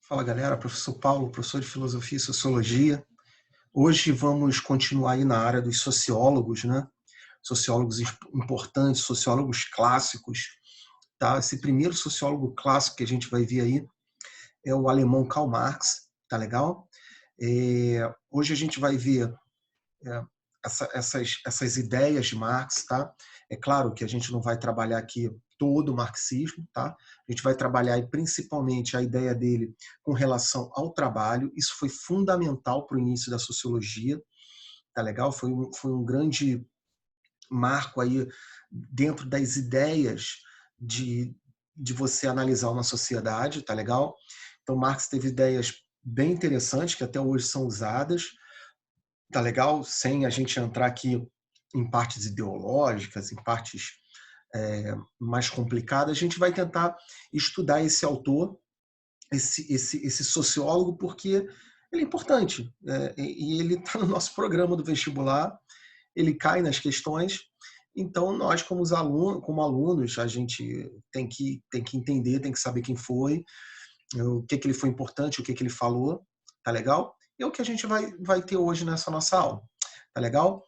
Fala galera, professor Paulo, professor de Filosofia e Sociologia. Hoje vamos continuar aí na área dos sociólogos, né? Sociólogos importantes, sociólogos clássicos, tá? Esse primeiro sociólogo clássico que a gente vai ver aí é o alemão Karl Marx, tá legal? Hoje a gente vai ver é, essas ideias de Marx, tá? É claro que a gente não vai trabalhar aqui todo o marxismo, tá? A gente vai trabalhar aí principalmente a ideia dele com relação ao trabalho. Isso foi fundamental para o início da sociologia, tá legal? Foi um grande marco aí dentro das ideias de você analisar uma sociedade, tá legal? Então Marx teve ideias bem interessantes que até hoje são usadas, tá legal? Sem a gente entrar aqui em partes ideológicas, em partes mais complicadas, a gente vai tentar estudar esse autor, esse sociólogo, porque ele é importante, e ele está no nosso programa do vestibular, ele cai nas questões, então nós, como alunos, a gente tem que entender, tem que saber quem foi, o que ele foi importante, o que ele falou, tá legal? E é o que a gente vai ter hoje nessa nossa aula, tá legal?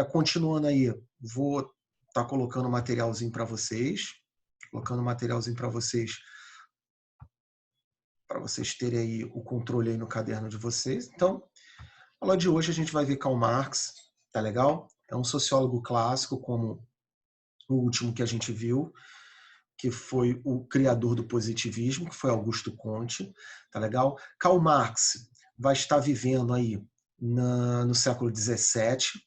Continuando aí, vou estar colocando materialzinho para vocês, para vocês terem aí o controle aí no caderno de vocês. Então, a aula de hoje a gente vai ver Karl Marx, tá legal? É um sociólogo clássico, como o último que a gente viu, que foi o criador do positivismo, que foi Augusto Comte, tá legal? Karl Marx vai estar vivendo aí no século XVII,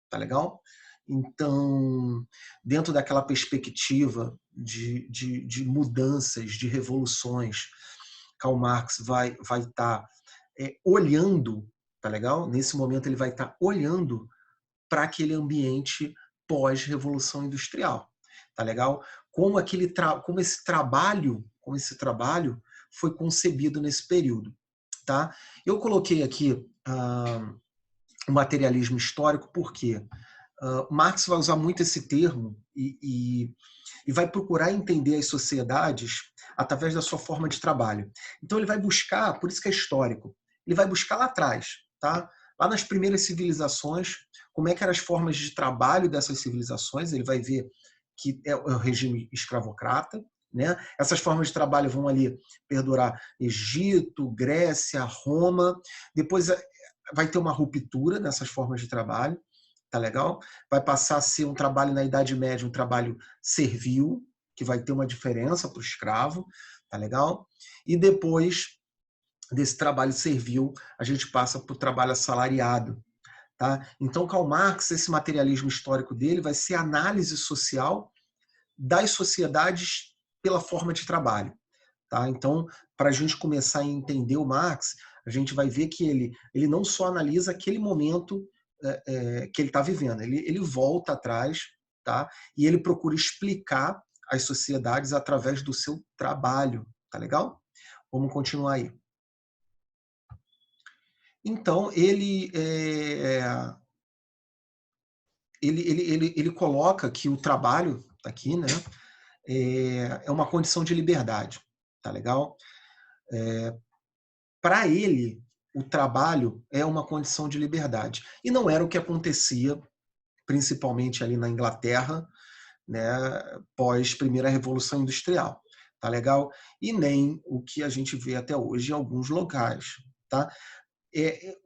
tá legal? Então, dentro daquela perspectiva de mudanças, de revoluções, Karl Marx vai estar olhando, tá legal? Nesse momento ele vai estar olhando para aquele ambiente pós-revolução industrial, tá legal? Como esse trabalho foi concebido nesse período, tá? Eu coloquei aqui o materialismo histórico porque Marx vai usar muito esse termo e vai procurar entender as sociedades através da sua forma de trabalho. Então ele vai buscar, por isso que é histórico, ele vai buscar lá atrás, tá? Lá nas primeiras civilizações, como é que eram as formas de trabalho dessas civilizações, ele vai ver que é o regime escravocrata, né? Essas formas de trabalho vão ali perdurar Egito, Grécia, Roma, depois vai ter uma ruptura nessas formas de trabalho, tá legal? Vai passar a ser um trabalho na Idade Média, um trabalho servil, que vai ter uma diferença para o escravo, tá legal? E depois desse trabalho servil, a gente passa para o trabalho assalariado, tá? Então, Karl Marx, esse materialismo histórico dele vai ser análise social das sociedades pela forma de trabalho, tá? Então, para a gente começar a entender o Marx, a gente vai ver que ele não só analisa aquele momento que ele está vivendo, ele volta atrás, tá? E ele procura explicar as sociedades através do seu trabalho, tá legal? Vamos continuar aí. Então, ele coloca que o trabalho, tá aqui, né, é uma condição de liberdade, tá legal? Para ele, o trabalho é uma condição de liberdade. E não era o que acontecia, principalmente ali na Inglaterra, né, pós Primeira Revolução Industrial, tá legal? E nem o que a gente vê até hoje em alguns locais, tá?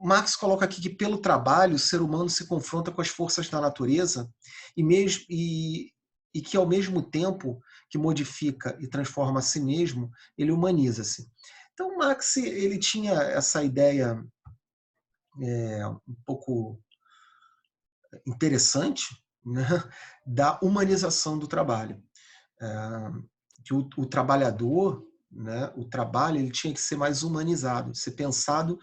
Marx coloca aqui que pelo trabalho o ser humano se confronta com as forças da natureza e que ao mesmo tempo que modifica e transforma a si mesmo, ele humaniza-se. Então Marx ele tinha essa ideia um pouco interessante, né, da humanização do trabalho. Que o trabalhador, né, o trabalho ele tinha que ser mais humanizado, ser pensado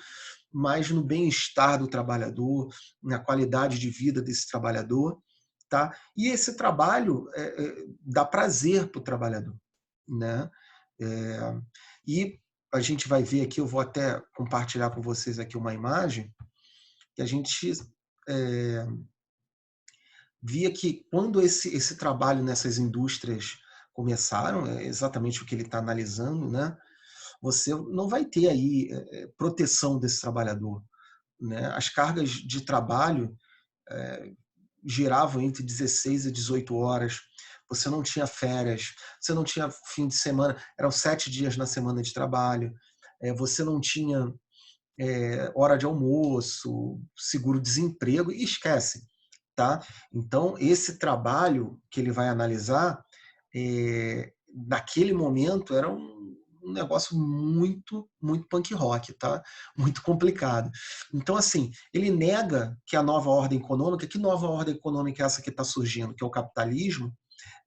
mais no bem-estar do trabalhador, na qualidade de vida desse trabalhador, tá? E esse trabalho dá prazer para o trabalhador, né? É, e a gente vai ver aqui, eu vou até compartilhar com vocês aqui uma imagem que a gente via que quando esse trabalho nessas indústrias começaram, é exatamente o que ele está analisando, né? você não vai ter aí proteção desse trabalhador, né? As cargas de trabalho giravam entre 16 e 18 horas, você não tinha férias, você não tinha fim de semana, eram 7 dias na semana de trabalho, você não tinha hora de almoço, seguro-desemprego, e esquece, tá? Então, esse trabalho que ele vai analisar, naquele momento, era um negócio muito, muito punk rock, tá? Muito complicado. Então, assim, ele nega que a nova ordem econômica, que nova ordem econômica é essa que está surgindo, que é o capitalismo,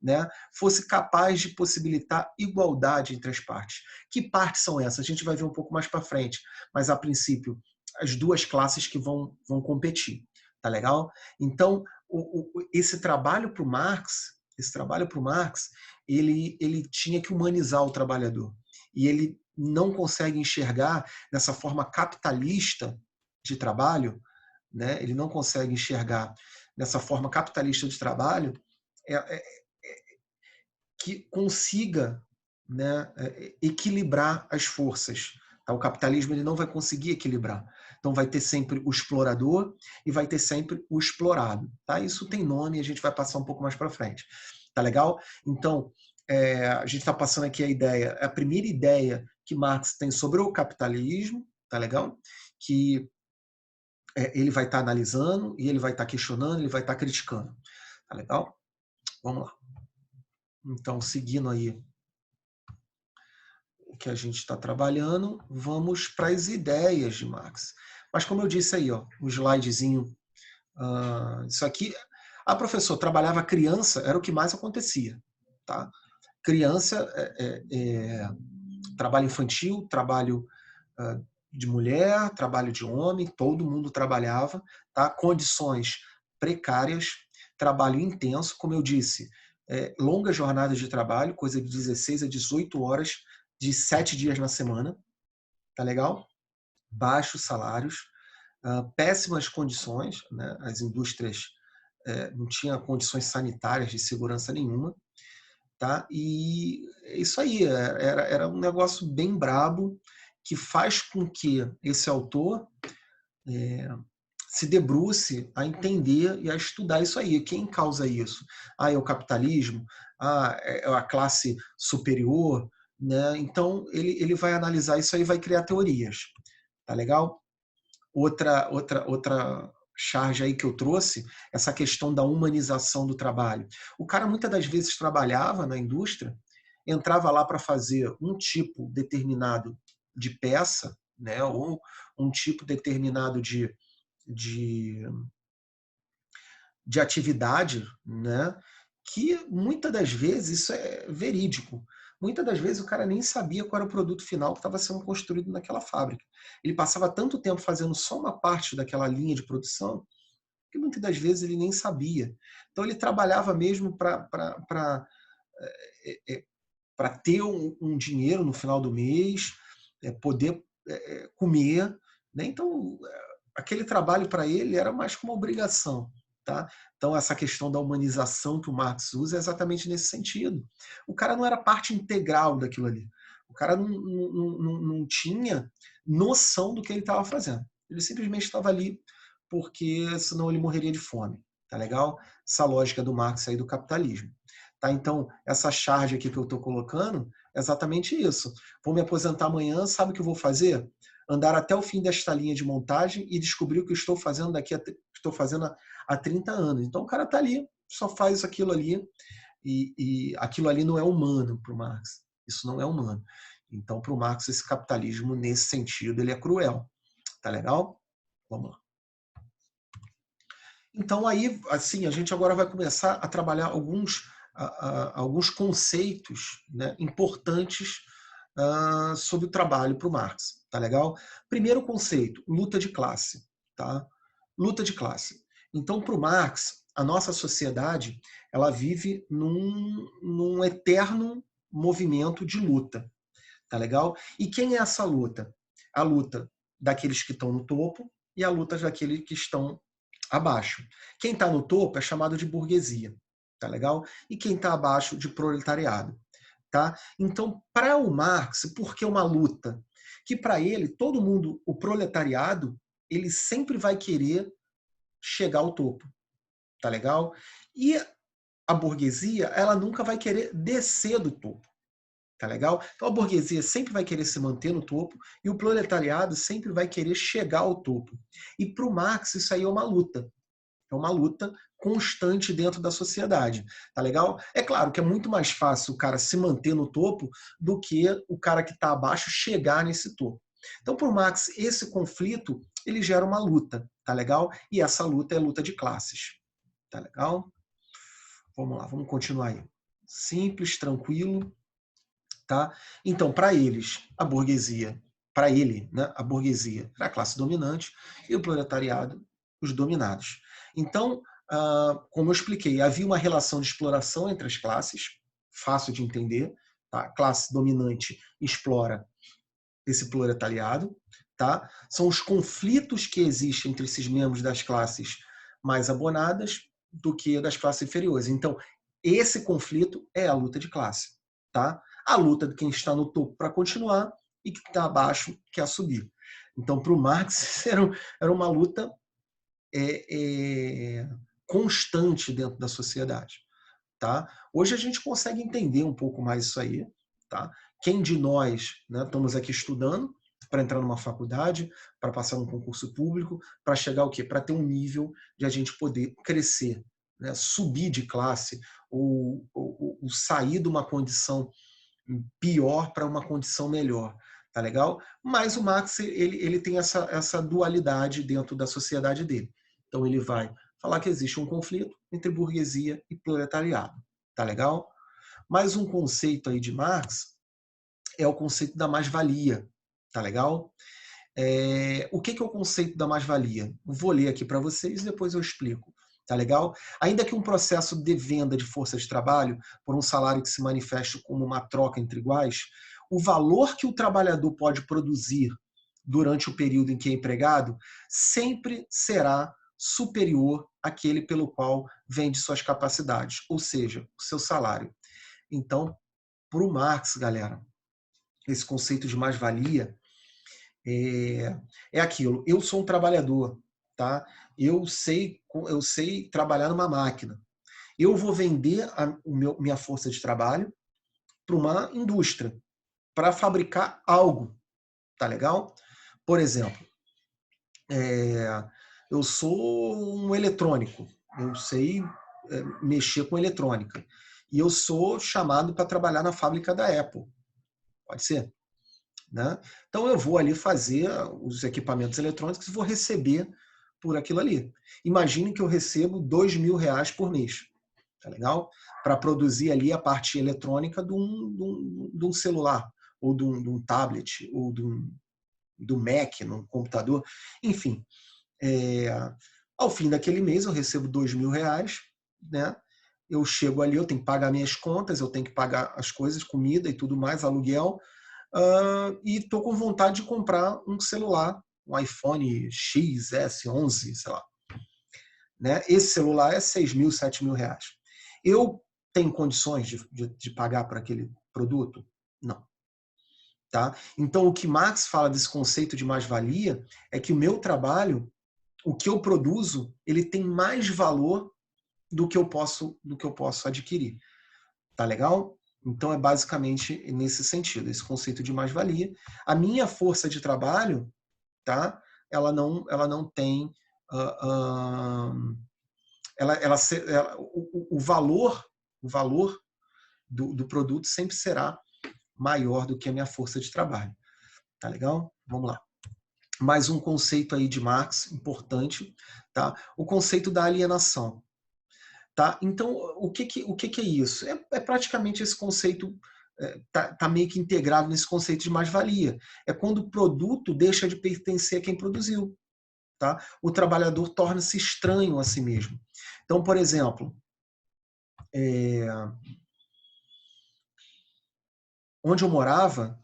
né, fosse capaz de possibilitar igualdade entre as partes. Que partes são essas? A gente vai ver um pouco mais para frente, mas a princípio, as duas classes que vão competir. Tá legal? Então, esse trabalho para o Marx, ele tinha que humanizar o trabalhador. E ele não consegue enxergar dessa forma capitalista de trabalho, né? Ele não consegue enxergar dessa forma capitalista de trabalho que consiga, né, equilibrar as forças. Tá? O capitalismo ele não vai conseguir equilibrar. Então vai ter sempre o explorador e vai ter sempre o explorado. Tá? Isso tem nome e a gente vai passar um pouco mais para frente. Tá legal? Então, a gente está passando aqui a primeira ideia que Marx tem sobre o capitalismo, tá legal? Que ele vai estar analisando e ele vai estar questionando, ele vai estar criticando. Tá legal? Vamos lá. Então, seguindo aí o que a gente está trabalhando, vamos para as ideias de Marx. Mas como eu disse aí, ó, um slidezinho, isso aqui, professor, trabalhava criança, era o que mais acontecia. Tá? Criança, trabalho infantil, trabalho de mulher, trabalho de homem, todo mundo trabalhava, tá? Condições precárias, trabalho intenso, como eu disse, longas jornadas de trabalho, coisa de 16 a 18 horas, de 7 dias na semana, tá legal? Baixos salários, péssimas condições, né? As indústrias não tinham condições sanitárias de segurança nenhuma, tá? E isso aí, era um negócio bem brabo, que faz com que esse autor se debruce a entender e a estudar isso aí. Quem causa isso? É o capitalismo? É a classe superior? Né? Então, ele vai analisar isso aí e vai criar teorias. Tá legal? Outra charge aí que eu trouxe, essa questão da humanização do trabalho. O cara muitas das vezes trabalhava na indústria, entrava lá para fazer um tipo determinado de peça, né, ou um tipo determinado de, de atividade, né, que muitas das vezes isso é verídico. Muitas das vezes o cara nem sabia qual era o produto final que estava sendo construído naquela fábrica. Ele passava tanto tempo fazendo só uma parte daquela linha de produção que muitas das vezes ele nem sabia. Então ele trabalhava mesmo para ter um dinheiro no final do mês, poder comer. Né? Então aquele trabalho para ele era mais como uma obrigação. Tá? Então, essa questão da humanização que o Marx usa é exatamente nesse sentido. O cara não era parte integral daquilo ali. O cara não tinha noção do que ele estava fazendo. Ele simplesmente estava ali porque senão ele morreria de fome. Tá legal? Essa lógica do Marx aí do capitalismo. Tá? Então, essa charge aqui que eu estou colocando é exatamente isso. Vou me aposentar amanhã, sabe o que eu vou fazer? Andar até o fim desta linha de montagem e descobrir o que eu estou fazendo estou fazendo há 30 anos. Então o cara está ali, só faz aquilo ali, e aquilo ali não é humano para o Marx. Isso não é humano. Então, para o Marx, esse capitalismo, nesse sentido, ele é cruel. Tá legal? Vamos lá. Então, aí, assim, a gente agora vai começar a trabalhar alguns conceitos, né, importantes sobre o trabalho para o Marx. Tá legal? Primeiro conceito, luta de classe. Tá? Luta de classe. Então, para o Marx, a nossa sociedade ela vive num eterno movimento de luta. Tá legal? E quem é essa luta? A luta daqueles que estão no topo e a luta daqueles que estão abaixo. Quem está no topo é chamado de burguesia. Tá legal? E quem está abaixo de proletariado. Tá? Então, para o Marx, por que uma luta? Que para ele, todo mundo, o proletariado, ele sempre vai querer chegar ao topo, tá legal? E a burguesia, ela nunca vai querer descer do topo, tá legal? Então a burguesia sempre vai querer se manter no topo e o proletariado sempre vai querer chegar ao topo. E para o Marx isso aí é uma luta. É uma luta constante dentro da sociedade, tá legal? É claro que é muito mais fácil o cara se manter no topo do que o cara que está abaixo chegar nesse topo. Então, por Marx, esse conflito ele gera uma luta, tá legal? E essa luta é a luta de classes, tá legal? Vamos lá, vamos continuar aí. Simples, tranquilo, tá? Então, para eles, a burguesia, para ele, né, a burguesia era a classe dominante e o proletariado, os dominados. Então, como eu expliquei, havia uma relação de exploração entre as classes, fácil de entender, tá? A classe dominante explora esse proletariado, tá? São os conflitos que existem entre esses membros das classes mais abonadas do que das classes inferiores. Então, esse conflito é a luta de classe, tá? A luta de quem está no topo para continuar e que está abaixo quer subir. Então, para o Marx, era uma luta constante dentro da sociedade. Tá? Hoje a gente consegue entender um pouco mais isso aí. Tá? Quem de nós, né, estamos aqui estudando para entrar numa faculdade, para passar num concurso público, para chegar o quê? Para ter um nível de a gente poder crescer, né, subir de classe ou sair de uma condição pior para uma condição melhor, tá legal? Mas o Marx ele tem essa dualidade dentro da sociedade dele. Então ele vai falar que existe um conflito entre burguesia e proletariado, tá legal? Mais um conceito aí de Marx é o conceito da mais-valia, tá legal? O que é o conceito da mais-valia? Vou ler aqui para vocês e depois eu explico. Tá legal? Ainda que um processo de venda de força de trabalho por um salário que se manifeste como uma troca entre iguais, o valor que o trabalhador pode produzir durante o período em que é empregado sempre será superior àquele pelo qual vende suas capacidades, ou seja, o seu salário. Então, para o Marx, galera, esse conceito de mais-valia é aquilo. Eu sou um trabalhador, tá? Eu sei trabalhar numa máquina. Eu vou vender minha força de trabalho para uma indústria para fabricar algo, tá legal? Por exemplo, eu sou um eletrônico, eu sei mexer com eletrônica e eu sou chamado para trabalhar na fábrica da Apple, pode ser? Né? Então eu vou ali fazer os equipamentos eletrônicos e vou receber por aquilo ali. Imagine que eu recebo R$ 2.000 por mês, tá legal? Para produzir ali a parte eletrônica de um celular, ou de um tablet, ou do Mac, num computador, enfim. Ao fim daquele mês eu recebo R$ 2.000, né? Eu chego ali, eu tenho que pagar minhas contas, eu tenho que pagar as coisas, comida e tudo mais, aluguel, e estou com vontade de comprar um celular, um iPhone X, S11, sei lá. Né? Esse celular é R$ 6.000, R$ 7.000. Eu tenho condições de pagar por aquele produto? Não. Tá? Então, o que Marx fala desse conceito de mais-valia é que o meu trabalho, o que eu produzo, ele tem mais valor do que eu posso adquirir. Tá legal? Então é basicamente nesse sentido, esse conceito de mais-valia. A minha força de trabalho, tá? Ela não tem o valor do produto sempre será maior do que a minha força de trabalho. Tá legal? Vamos lá. Mais um conceito aí de Marx importante, tá? O conceito da alienação. Tá? Então, o que é isso? É praticamente esse conceito, tá meio que integrado nesse conceito de mais-valia. É quando o produto deixa de pertencer a quem produziu. Tá? O trabalhador torna-se estranho a si mesmo. Então, por exemplo, onde eu morava,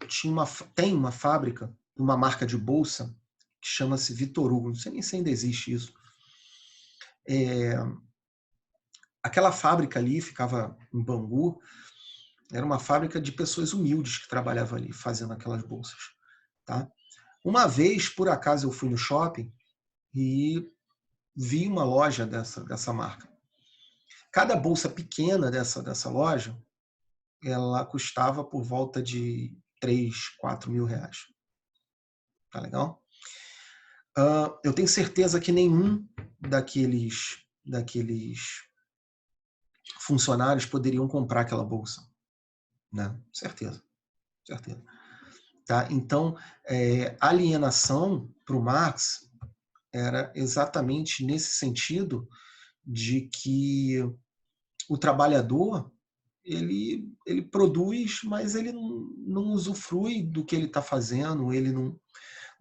tem uma fábrica, uma marca de bolsa, que chama-se Vitor Hugo. Não sei nem se ainda existe isso. Aquela fábrica ali ficava em Bangu, Era uma fábrica de pessoas humildes que trabalhavam ali, fazendo aquelas bolsas. Tá? Uma vez, por acaso, eu fui no shopping e vi uma loja dessa marca. Cada bolsa pequena dessa loja, ela custava por volta de 3, 4 mil reais. Tá legal? Eu tenho certeza que nenhum daqueles funcionários poderiam comprar aquela bolsa. Né? Certeza. Certeza. Tá? Então, alienação para o Marx era exatamente nesse sentido de que o trabalhador ele produz, mas ele não usufrui do que ele está fazendo, ele não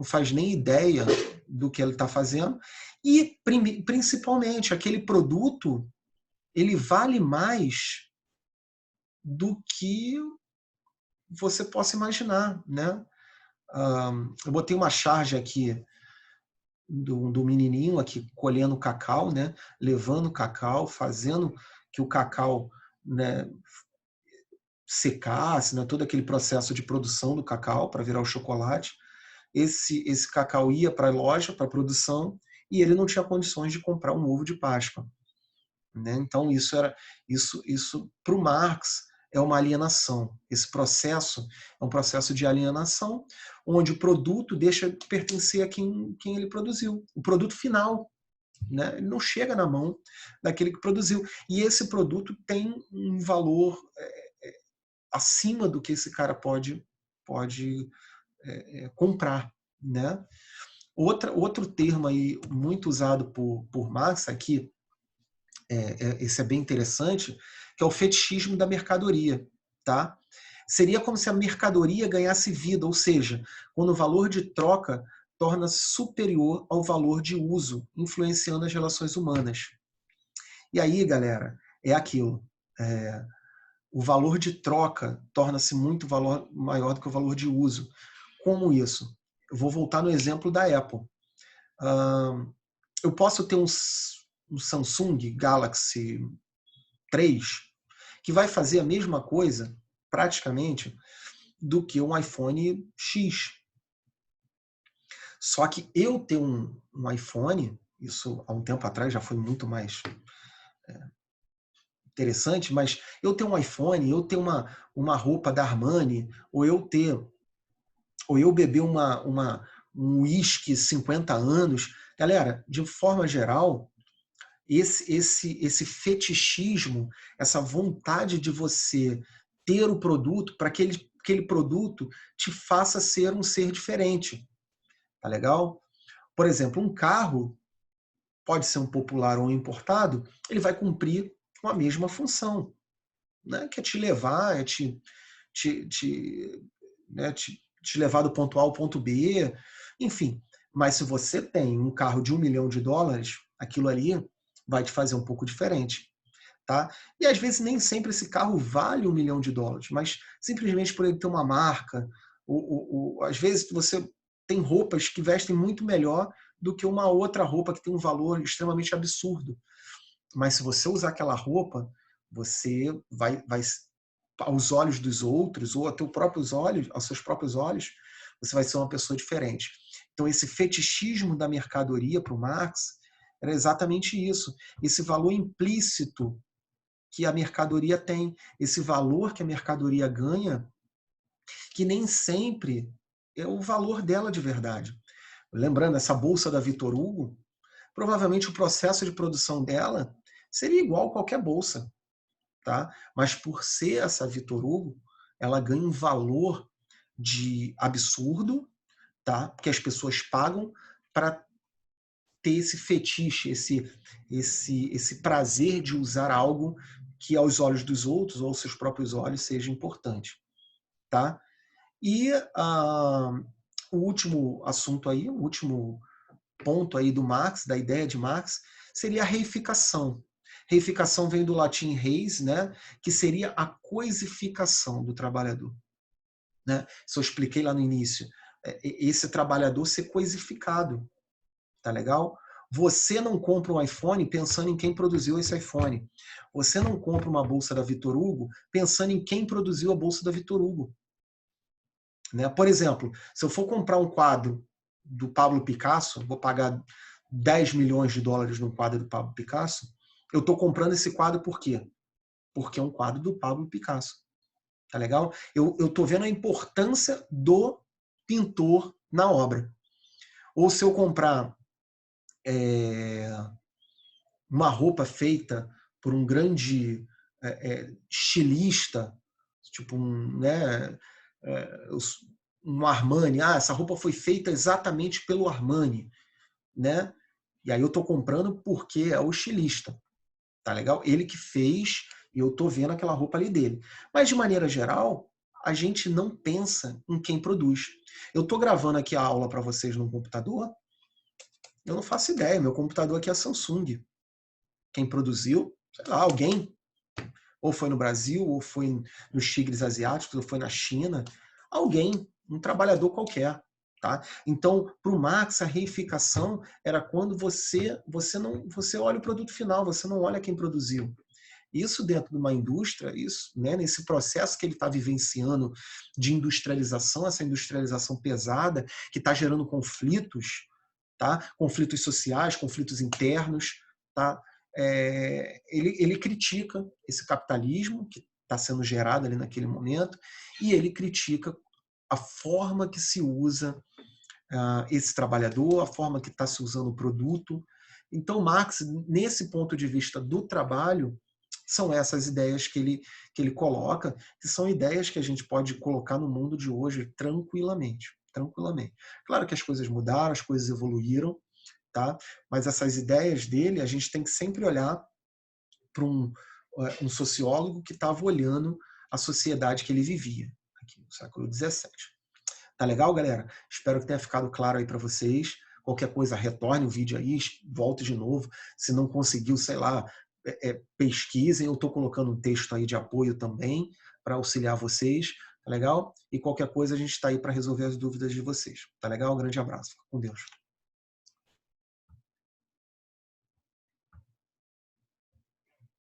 faz nem ideia do que ele está fazendo, e principalmente aquele produto ele vale mais do que você possa imaginar, né? Eu botei uma charge aqui do menininho aqui colhendo cacau, né? Levando cacau, fazendo que o cacau, né, secasse, né? Todo aquele processo de produção do cacau para virar o chocolate. Esse cacau ia para a loja, para a produção, e ele não tinha condições de comprar um ovo de Páscoa. Né? Então, isso para o Marx é uma alienação. Esse processo é um processo de alienação, onde o produto deixa de pertencer a quem ele produziu. O produto final, né? Ele não chega na mão daquele que produziu. E esse produto tem um valor acima do que esse cara pode comprar. Né? Outro termo aí muito usado por Marx aqui, esse é bem interessante, que é o fetichismo da mercadoria. Tá? Seria como se a mercadoria ganhasse vida, ou seja, quando o valor de troca torna-se superior ao valor de uso, influenciando as relações humanas. E aí, galera, é aquilo. O valor de troca torna-se muito maior do que o valor de uso. Como isso? Eu vou voltar no exemplo da Apple. Eu posso ter um Samsung Galaxy 3 que vai fazer a mesma coisa, praticamente, do que um iPhone X. Só que eu ter um iPhone, isso há um tempo atrás já foi muito mais interessante, mas eu ter um iPhone, eu ter uma roupa da Armani, ou eu beber um whisky 50 anos, galera, de forma geral, esse fetichismo, essa vontade de você ter o produto para que aquele produto te faça ser um ser diferente. Tá legal? Por exemplo, um carro pode ser um popular ou um importado, ele vai cumprir com a mesma função, né? Que é te levar, te levar do ponto A ao ponto B, enfim. Mas se você tem um carro de $1 milhão, aquilo ali vai te fazer um pouco diferente. Tá? E às vezes nem sempre esse carro vale $1 milhão, mas simplesmente por ele ter uma marca, às vezes você tem roupas que vestem muito melhor do que uma outra roupa que tem um valor extremamente absurdo. Mas se você usar aquela roupa, você vai aos olhos dos outros, ou aos seus próprios olhos, você vai ser uma pessoa diferente. Então esse fetichismo da mercadoria para o Marx era exatamente isso. Esse valor implícito que a mercadoria tem, esse valor que a mercadoria ganha, que nem sempre é o valor dela de verdade. Lembrando, essa bolsa da Vitor Hugo, provavelmente o processo de produção dela seria igual a qualquer bolsa. Tá? Mas por ser essa Vitor Hugo, ela ganha um valor de absurdo, tá? Porque as pessoas pagam para ter esse fetiche, esse prazer de usar algo que aos olhos dos outros ou aos seus próprios olhos seja importante. Tá? E o último assunto aí, o último ponto aí do Marx, da ideia de Marx, seria a reificação. Reificação vem do latim reis, né, que seria a coisificação do trabalhador. Né? Isso eu expliquei lá no início. Esse trabalhador ser coisificado. Tá legal? Você não compra um iPhone pensando em quem produziu esse iPhone. Você não compra uma bolsa da Vitor Hugo pensando em quem produziu a bolsa da Vitor Hugo. Né? Por exemplo, se eu for comprar um quadro do Pablo Picasso, vou pagar 10 milhões de dólares num quadro do Pablo Picasso, eu estou comprando esse quadro por quê? Porque é um quadro do Pablo Picasso. Tá legal? Eu estou vendo a importância do pintor na obra. Ou se eu comprar uma roupa feita por um grande estilista, tipo um Armani, essa roupa foi feita exatamente pelo Armani, né? E aí eu estou comprando porque é o estilista, tá legal? Ele que fez e eu estou vendo aquela roupa ali dele. Mas de maneira geral, a gente não pensa em quem produz. Eu estou gravando aqui a aula para vocês no computador, eu não faço ideia, meu computador aqui é a Samsung. Quem produziu, sei lá, alguém, ou foi no Brasil, ou foi nos tigres asiáticos, ou foi na China, alguém, um trabalhador qualquer. Tá? Então, para o Marx, a reificação era quando você olha o produto final, você não olha quem produziu. Isso dentro de uma indústria, isso, né, nesse processo que ele está vivenciando de industrialização, essa industrialização pesada, que está gerando conflitos, tá? Conflitos sociais, conflitos internos, tá? Ele critica esse capitalismo que está sendo gerado ali naquele momento e ele critica a forma que se usa esse trabalhador, a forma que está se usando o produto. Então, Marx, nesse ponto de vista do trabalho, são essas ideias que ele coloca, que são ideias que a gente pode colocar no mundo de hoje tranquilamente. Tranquilamente. Claro que as coisas mudaram, as coisas evoluíram, tá? Mas essas ideias dele, a gente tem que sempre olhar para um sociólogo que estava olhando a sociedade que ele vivia, aqui no século XVII. Tá legal, galera? Espero que tenha ficado claro aí para vocês. Qualquer coisa, retorne o vídeo aí, volte de novo. Se não conseguiu, sei lá, pesquisem. Eu estou colocando um texto aí de apoio também para auxiliar vocês. Tá legal? E qualquer coisa, a gente está aí para resolver as dúvidas de vocês. Tá legal? Um grande abraço. Fica com Deus.